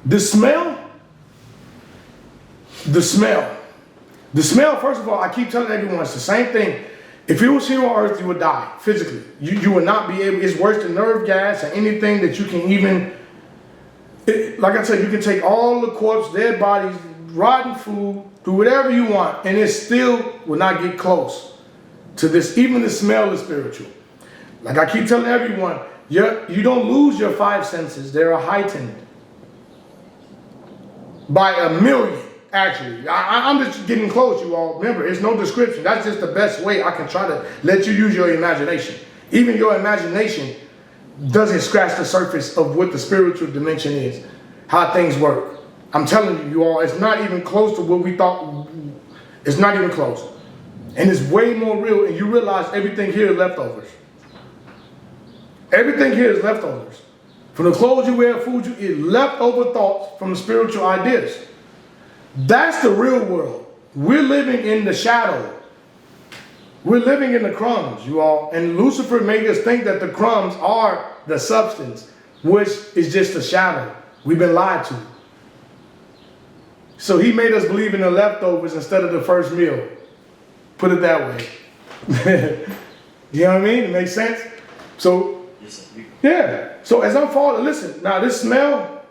The smell, first of all, I keep telling everyone, it's the same thing. If you was here on earth, you would die physically. You would not be able, it's worse than nerve gas or anything that you can even, like I said, you can take all the corpse, dead bodies, rotten food, do whatever you want, and it still will not get close to this. Even the smell is spiritual. Like I keep telling everyone, you don't lose your five senses. They're heightened by 1,000,000, actually. I'm just getting close, you all. Remember, it's no description. That's just the best way I can try to let you use your imagination. Even your imagination doesn't scratch the surface of what the spiritual dimension is, how things work. I'm telling you all, it's not even close to what we thought. It's not even close. And it's way more real, and you realize everything here is leftovers. Everything here is leftovers. From the clothes you wear, food you eat, leftover thoughts from the spiritual ideas. That's the real world. We're living in the shadow. We're living in the crumbs, you all. And Lucifer made us think that the crumbs are the substance, which is just a shadow. We've been lied to. So he made us believe in the leftovers instead of the first meal. Put it that way. You know what I mean? It makes sense? So, yeah. So as I'm falling, listen, now this smell,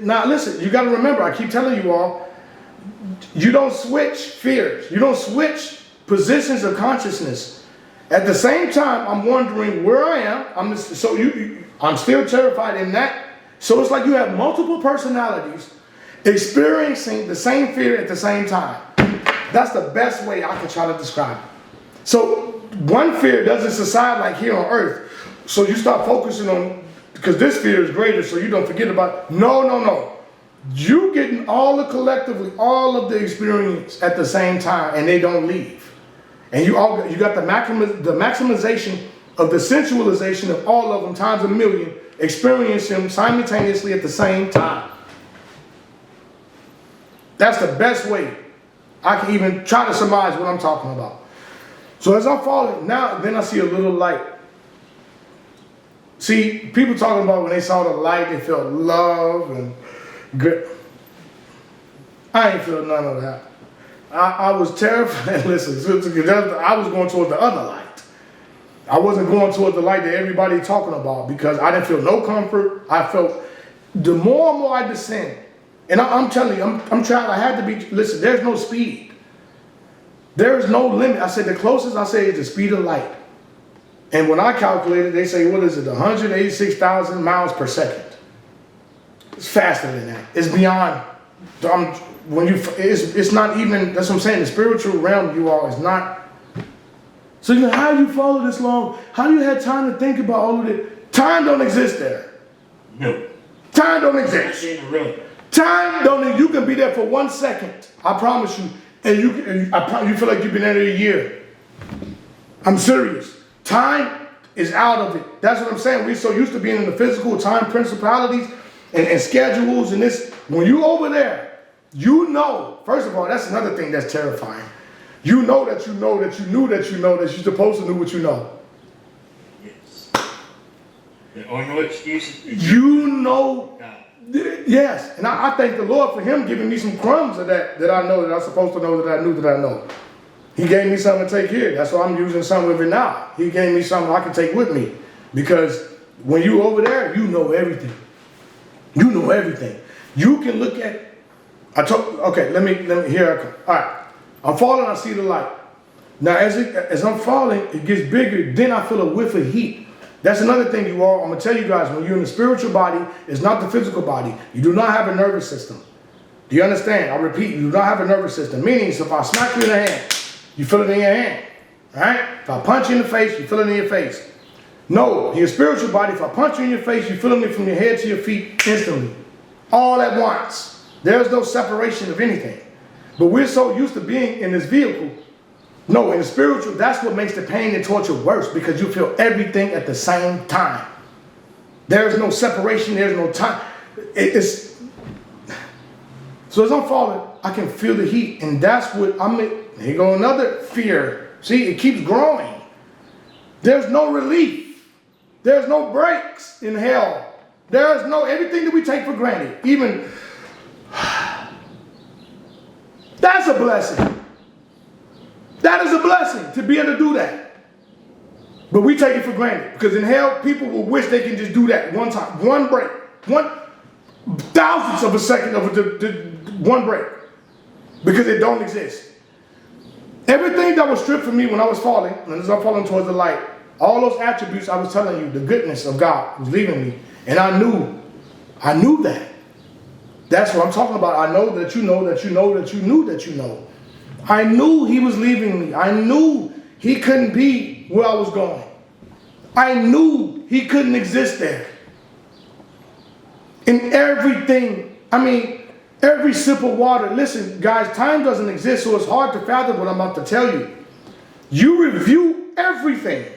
now listen, you got to remember, I keep telling you all, you don't switch fears. You don't switch positions of consciousness. At the same time, I'm wondering where I am. I'm still terrified in that. So it's like you have multiple personalities experiencing the same fear at the same time. That's the best way I can try to describe it. So one fear doesn't subside like here on earth. So you start focusing on, because this fear is greater, so you don't forget about, no. You getting collectively all of the experience at the same time, and they don't leave. And you got the maximization of the sensualization of all of them times 1,000,000, experiencing them simultaneously at the same time. That's the best way I can even try to surmise what I'm talking about. So as I'm falling, then I see a little light. See, people talking about when they saw the light, they felt love and good. I ain't feel none of that. I was terrified. Listen, I was going toward the other light. I wasn't going toward the light that everybody talking about, because I didn't feel no comfort. I felt, the more and more I descend, and I'm telling you, I'm trying, I had to be, listen, there's no speed. There is no limit. I said the closest I say is the speed of light. And when I calculated, they say, what is it, 186,000 miles per second. It's faster than that. It's beyond, it's not even, that's what I'm saying, the spiritual realm, you all, is not. So how do you follow this long? How do you have time to think about all of it? Time don't exist there. No. Time don't exist. Time don't, you can be there for 1 second, I promise you, and you feel like you've been there a year. I'm serious. Time is out of it. That's what I'm saying. We're so used to being in the physical time principalities and schedules and this. When you over there, you know, first of all, that's another thing that's terrifying. You know that you know that you knew that you know that you're supposed to know what you know. Yes. There are no excuses. You know. Yes. And I thank the Lord for him giving me some crumbs of that I know that I'm supposed to know that I knew that I know. He gave me something to take here. That's why I'm using some of it now. He gave me something I can take with me. Because when you over there, you know everything. You know everything. You can look at, okay, let me, here I come. All right. I'm falling, I see the light. Now, as I'm falling, it gets bigger. Then I feel a whiff of heat. That's another thing, you all. I'm going to tell you guys, when you're in the spiritual body, it's not the physical body. You do not have a nervous system. Do you understand? I repeat, you do not have a nervous system. Meaning, so if I smack you in the hand, you feel it in your hand, right? If I punch you in the face, you feel it in your face. No, in your spiritual body, if I punch you in your face, you feel it from your head to your feet instantly. All at once. There's no separation of anything. But we're so used to being in this vehicle. No, in the spiritual, that's what makes the pain and torture worse, because you feel everything at the same time. There's no separation, there's no time. So as I'm falling, I can feel the heat, and that's what here go another fear. See, it keeps growing. There's no relief. There's no breaks in hell. There is no, everything that we take for granted, even, that's a blessing. That is a blessing to be able to do that. But we take it for granted because in hell, people will wish they can just do that one time, one break, one thousandth of a second of one break because it don't exist. Everything that was stripped from me when I was falling, and as I'm falling towards the light, all those attributes I was telling you, the goodness of God was leaving me. And I knew that. That's what I'm talking about. I know that you know that you know that you knew that you know. I knew he was leaving me. I knew he couldn't be where I was going. I knew he couldn't exist there. In everything, I mean, every sip of water. Listen, guys, time doesn't exist, so it's hard to fathom what I'm about to tell you. You review everything.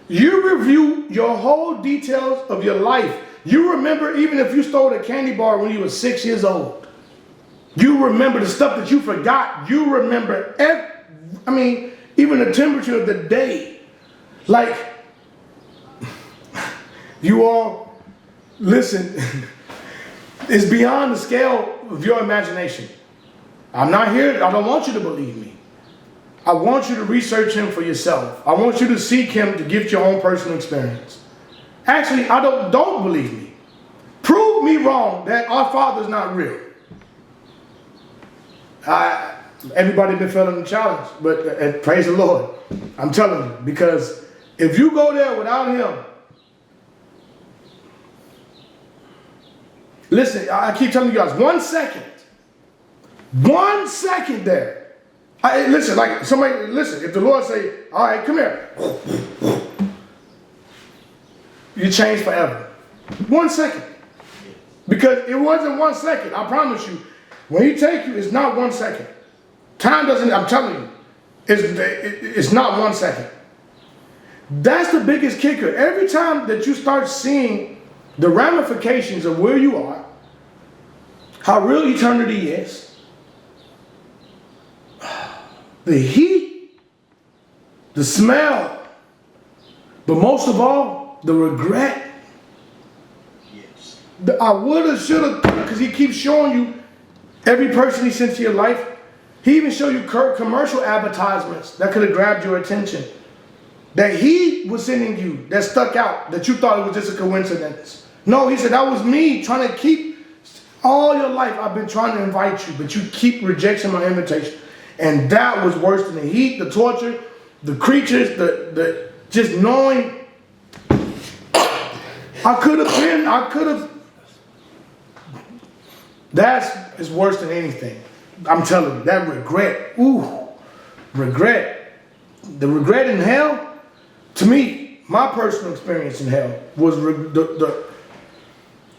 You review your whole details of your life. You remember even if you stole a candy bar when you were 6 years old. You remember the stuff that you forgot. You remember, even the temperature of the day. Like, you all, listen, it's beyond the scale of your imagination. I'm not here, I don't want you to believe me. I want you to research him for yourself. I want you to seek him to get your own personal experience. Actually, don't believe me. Prove me wrong that our Father's not real. Everybody been feeling the challenge, but praise the Lord. I'm telling you, because if you go there without him, listen, I keep telling you guys, 1 second. 1 second there. Listen, like somebody, listen, if the Lord say, all right, come here. You change forever. 1 second. Because it wasn't 1 second, I promise you. When he take you, it's not 1 second. Time doesn't, I'm telling you, it's not 1 second. That's the biggest kicker. Every time that you start seeing the ramifications of where you are, how real eternity is, the heat, the smell, but most of all, the regret. Yes. I woulda, shoulda, because he keeps showing you every person he sent to your life. He even showed you commercial advertisements that could have grabbed your attention. That he was sending you, that stuck out, that you thought it was just a coincidence. No, he said, that was me trying to keep, all your life I've been trying to invite you, but you keep rejecting my invitation. And that was worse than the heat, the torture, the creatures, the just knowing I could have. Is worse than anything. I'm telling you, that regret, regret. The regret in hell, to me, my personal experience in hell was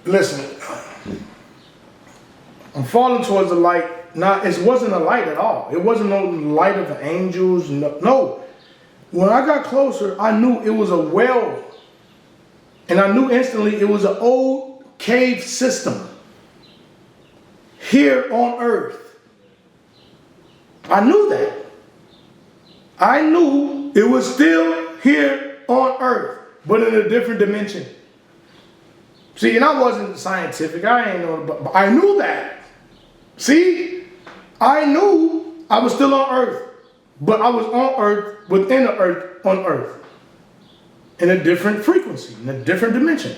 listen, I'm falling towards the light. It wasn't a light at all. It wasn't no light of the angels. No. When I got closer, I knew it was a well. And I knew instantly it was an old cave system here on earth. I knew that. I knew it was still here on earth, but in a different dimension. See, and I wasn't scientific. I ain't know, but I knew that. See? I knew I was still on earth, but I was on earth, within the earth, on earth. In a different frequency, in a different dimension.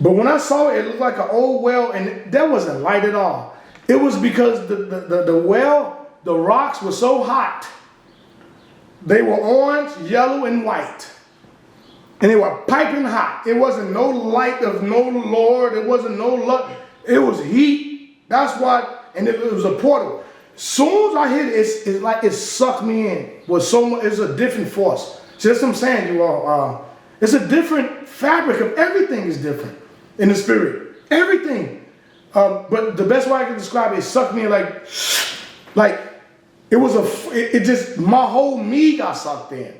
But when I saw it, it looked like an old well, and there wasn't light at all. It was because the well, the rocks were so hot. They were orange, yellow, and white. And they were piping hot. It wasn't no light of no Lord. It wasn't no luck. It was heat. That's why, and it was a portal. Soon as I hit it, it's like it sucked me in. It's a different force. See, that's what I'm saying, you all. It's a different fabric of everything is different in the spirit. Everything. But the best way I can describe it sucked me in like it was it just, my whole me got sucked in.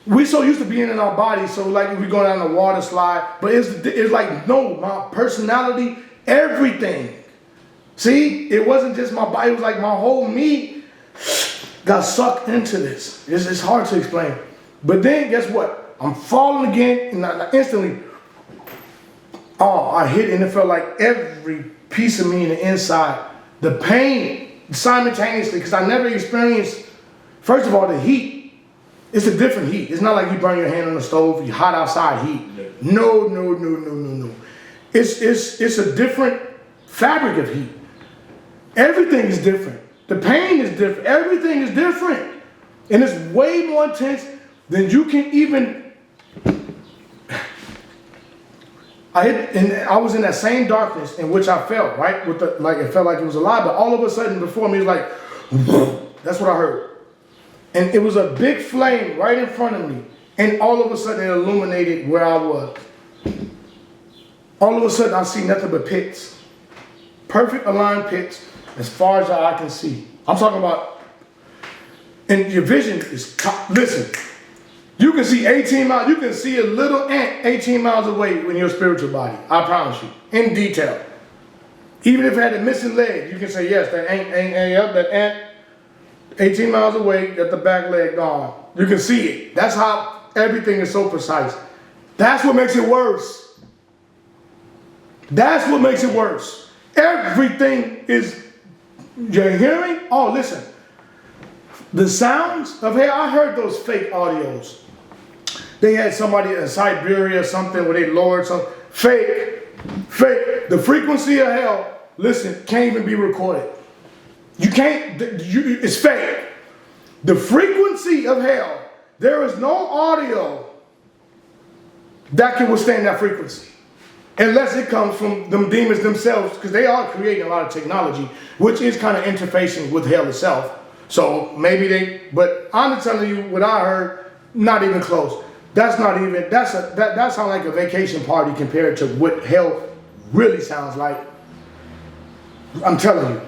We so used to being in our bodies, so like if we go down the water slide, but it's like, no, my personality, everything. See, it wasn't just my body, it was like my whole me got sucked into this. It's hard to explain. But then guess what? I'm falling again, and instantly, Oh, I hit and it felt like every piece of me in the inside, the pain simultaneously, because I never experienced, first of all, the heat. It's a different heat. It's not like you burn your hand on the stove, you hot outside heat. No. It's a different fabric of heat. Everything is different. The pain is different. Everything is different. And it's way more intense than you can even. I was in that same darkness in which I felt, right? Like it felt like it was alive, but all of a sudden before me it was like, that's what I heard. And it was a big flame right in front of me. And all of a sudden it illuminated where I was. All of a sudden I see nothing but pits. Perfect aligned pits as far as I can see. I'm talking about, and your vision is, listen, you can see 18 miles, you can see a little ant 18 miles away in your spiritual body. I promise you, in detail. Even if it had a missing leg, you can say, yes, that ant 18 miles away, got the back leg gone. You can see it. That's how everything is so precise. That's what makes it worse. That's what makes it worse. Everything is, you're hearing? Oh, listen. The sounds of hell, I heard those fake audios. They had somebody in Siberia or something where they lowered some, fake. The frequency of hell, listen, can't even be recorded. You can't, it's fake. The frequency of hell, there is no audio that can withstand that frequency. Unless it comes from them demons themselves, because they are creating a lot of technology, which is kind of interfacing with hell itself. So maybe but I'm telling you what I heard, not even close. That sounds like a vacation party compared to what hell really sounds like. I'm telling you.